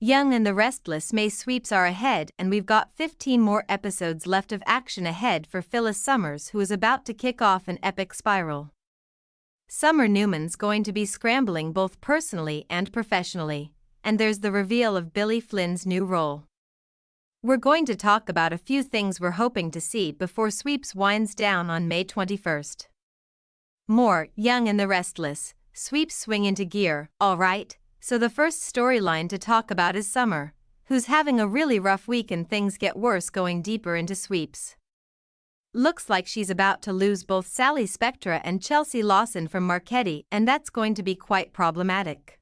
Young and the Restless May sweeps are ahead, and we've got 15 more episodes left of action ahead for Phyllis Summers, who is about to kick off an epic spiral. Summer Newman's going to be scrambling both personally and professionally, and there's the reveal of Billy Flynn's new role. We're going to talk about a few things we're hoping to see before Sweeps winds down on May 21st. More Young and the Restless, Sweeps swing into gear, alright. So the first storyline to talk about is Summer, who's having a really rough week and things get worse going deeper into Sweeps. Looks like she's about to lose both Sally Spectra and Chelsea Lawson from Marchetti, and that's going to be quite problematic.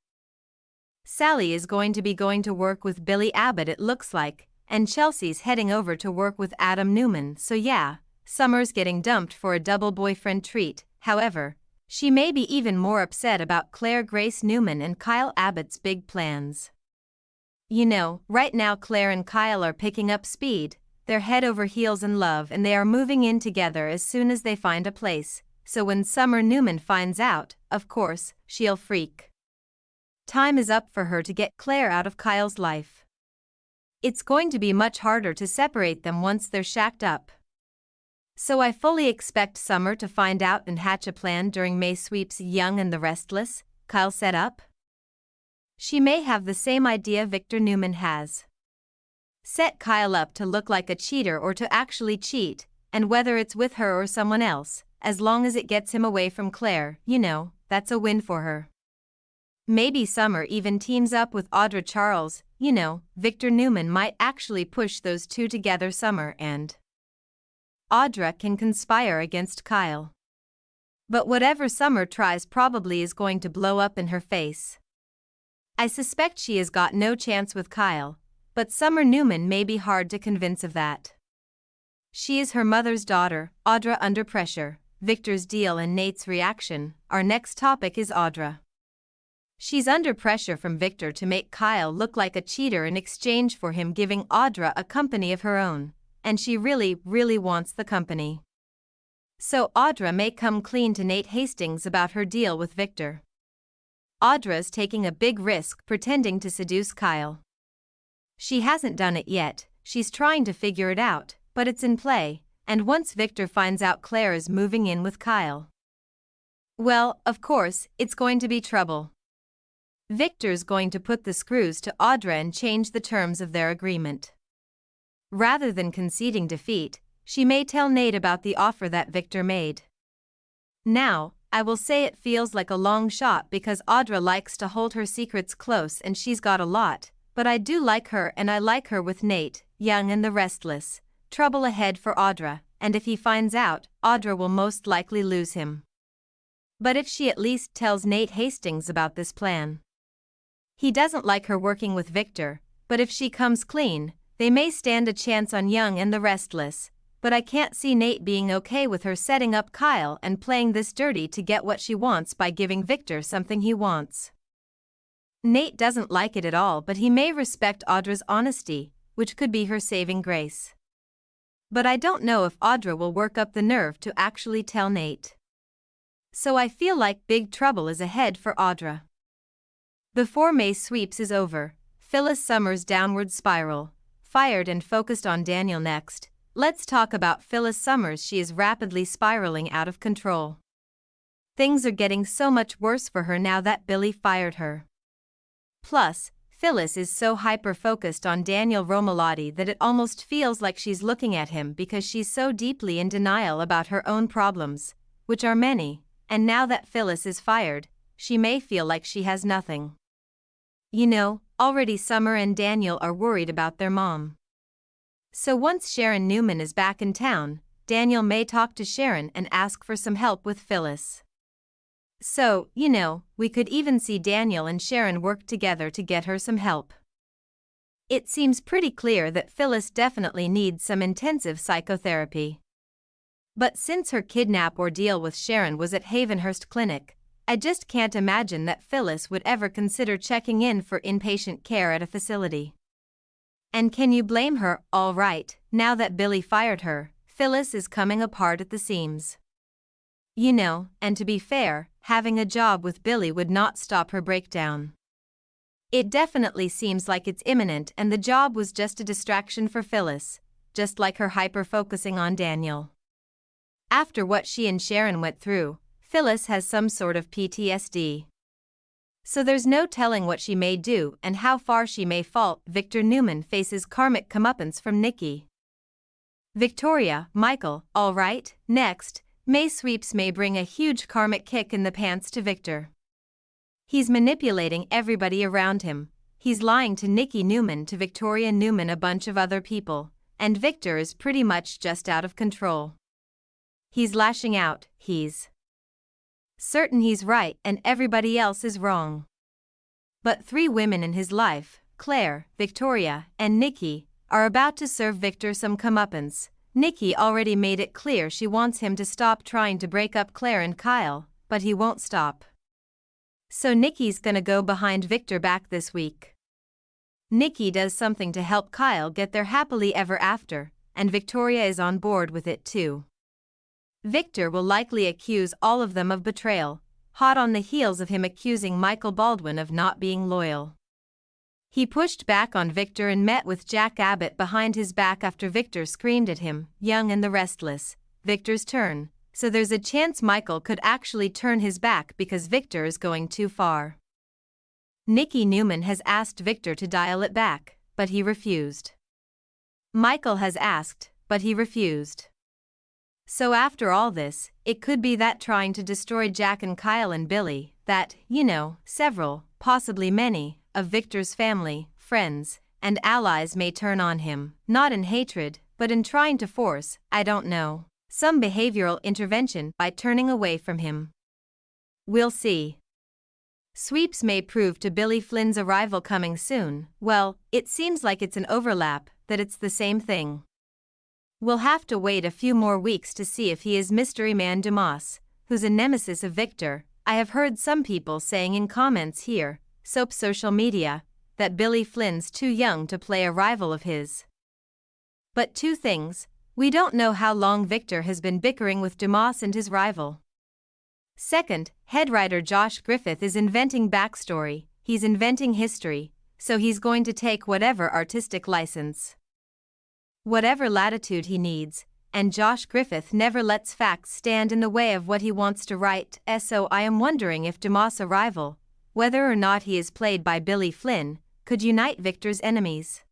Sally is going to be going to work with Billy Abbott, it looks like, and Chelsea's heading over to work with Adam Newman, so yeah, Summer's getting dumped for a double boyfriend treat. However, she may be even more upset about Claire Grace Newman and Kyle Abbott's big plans. You know, right now Claire and Kyle are picking up speed, they're head over heels in love, and they are moving in together as soon as they find a place, so when Summer Newman finds out, of course, she'll freak. Time is up for her to get Claire out of Kyle's life. It's going to be much harder to separate them once they're shacked up. So I fully expect Summer to find out and hatch a plan during May Sweeps Young and the Restless, Kyle set up. She may have the same idea Victor Newman has. Set Kyle up to look like a cheater or to actually cheat, and whether it's with her or someone else, as long as it gets him away from Claire, you know, that's a win for her. Maybe Summer even teams up with Audra Charles, you know, Victor Newman might actually push those two together. Summer and Audra can conspire against Kyle. But whatever Summer tries probably is going to blow up in her face. I suspect she has got no chance with Kyle, but Summer Newman may be hard to convince of that. She is her mother's daughter, Audra under pressure, Victor's deal and Nate's reaction. Our next topic is Audra. She's under pressure from Victor to make Kyle look like a cheater in exchange for him giving Audra a company of her own. And she really wants the company. So Audra may come clean to Nate Hastings about her deal with Victor. Audra's taking a big risk pretending to seduce Kyle. She hasn't done it yet, she's trying to figure it out, but it's in play, and once Victor finds out Claire is moving in with Kyle, well, of course, it's going to be trouble. Victor's going to put the screws to Audra and change the terms of their agreement. Rather than conceding defeat, she may tell Nate about the offer that Victor made. Now, I will say it feels like a long shot because Audra likes to hold her secrets close and she's got a lot, but I do like her and I like her with Nate, Young and the Restless. Trouble ahead for Audra, and if he finds out, Audra will most likely lose him. But if she at least tells Nate Hastings about this plan. He doesn't like her working with Victor, but if she comes clean, they may stand a chance on Young and the Restless, but I can't see Nate being okay with her setting up Kyle and playing this dirty to get what she wants by giving Victor something he wants. Nate doesn't like it at all, but he may respect Audra's honesty, which could be her saving grace. But I don't know if Audra will work up the nerve to actually tell Nate. So I feel like big trouble is ahead for Audra. Before May Sweeps is over, Phyllis Summers' downward spiral. Fired and focused on Daniel next, let's talk about Phyllis Summers. She is rapidly spiraling out of control. Things are getting so much worse for her now that Billy fired her. Plus, Phyllis is so hyper-focused on Daniel Romalotti that it almost feels like she's looking at him because she's so deeply in denial about her own problems, which are many, and now that Phyllis is fired, she may feel like she has nothing. You know, already Summer and Daniel are worried about their mom. So once Sharon Newman is back in town, Daniel may talk to Sharon and ask for some help with Phyllis. So, you know, we could even see Daniel and Sharon work together to get her some help. It seems pretty clear that Phyllis definitely needs some intensive psychotherapy. But since her kidnap ordeal with Sharon was at Havenhurst Clinic, I just can't imagine that Phyllis would ever consider checking in for inpatient care at a facility. And can you blame her? All right, now that Billy fired her, Phyllis is coming apart at the seams. You know, and to be fair, having a job with Billy would not stop her breakdown. It definitely seems like it's imminent and the job was just a distraction for Phyllis, just like her hyper-focusing on Daniel. After what she and Sharon went through, Phyllis has some sort of PTSD. So there's no telling what she may do and how far she may fall. Victor Newman faces karmic comeuppance from Nikki. Victoria, Michael, all right. Next, May sweeps may bring a huge karmic kick in the pants to Victor. He's manipulating everybody around him. He's lying to Nikki Newman, to Victoria Newman, a bunch of other people, and Victor is pretty much just out of control. He's lashing out, he's certain he's right and everybody else is wrong. But 3 women in his life, Claire, Victoria, and Nikki, are about to serve Victor some comeuppance. Nikki already made it clear she wants him to stop trying to break up Claire and Kyle, but he won't stop. So Nikki's gonna go behind Victor back this week. Nikki does something to help Kyle get their happily ever after, and Victoria is on board with it too. Victor will likely accuse all of them of betrayal, hot on the heels of him accusing Michael Baldwin of not being loyal. He pushed back on Victor and met with Jack Abbott behind his back after Victor screamed at him, "Young and the Restless, Victor's turn," so there's a chance Michael could actually turn his back because Victor is going too far. Nikki Newman has asked Victor to dial it back, but he refused. Michael has asked, but he refused. So after all this, it could be that trying to destroy Jack and Kyle and Billy, that, several, possibly many, of Victor's family, friends, and allies may turn on him, not in hatred, but in trying to force, some behavioral intervention by turning away from him. We'll see. Sweeps may prove to Billy Flynn's arrival coming soon. Well, it seems like it's an overlap, that it's the same thing. We'll have to wait a few more weeks to see if he is Mystery Man Dumas, who's a nemesis of Victor. I have heard some people saying in comments here, soap social media, that Billy Flynn's too young to play a rival of his. But 2 things, we don't know how long Victor has been bickering with Dumas and his rival. Second, head writer Josh Griffith is inventing backstory, he's inventing history, so he's going to take whatever artistic license, whatever latitude he needs, and Josh Griffith never lets facts stand in the way of what he wants to write. So I am wondering if Dumas' arrival, whether or not he is played by Billy Flynn, could unite Victor's enemies.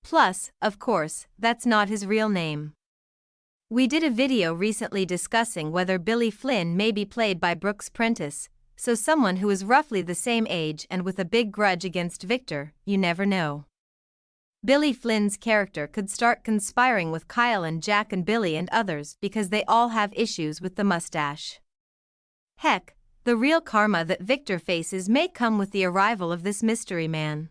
Plus, of course, that's not his real name. We did a video recently discussing whether Billy Flynn may be played by Brooks Prentice, so someone who is roughly the same age and with a big grudge against Victor. You never know. Billy Flynn's character could start conspiring with Kyle and Jack and Billy and others because they all have issues with the mustache. Heck, the real karma that Victor faces may come with the arrival of this mystery man.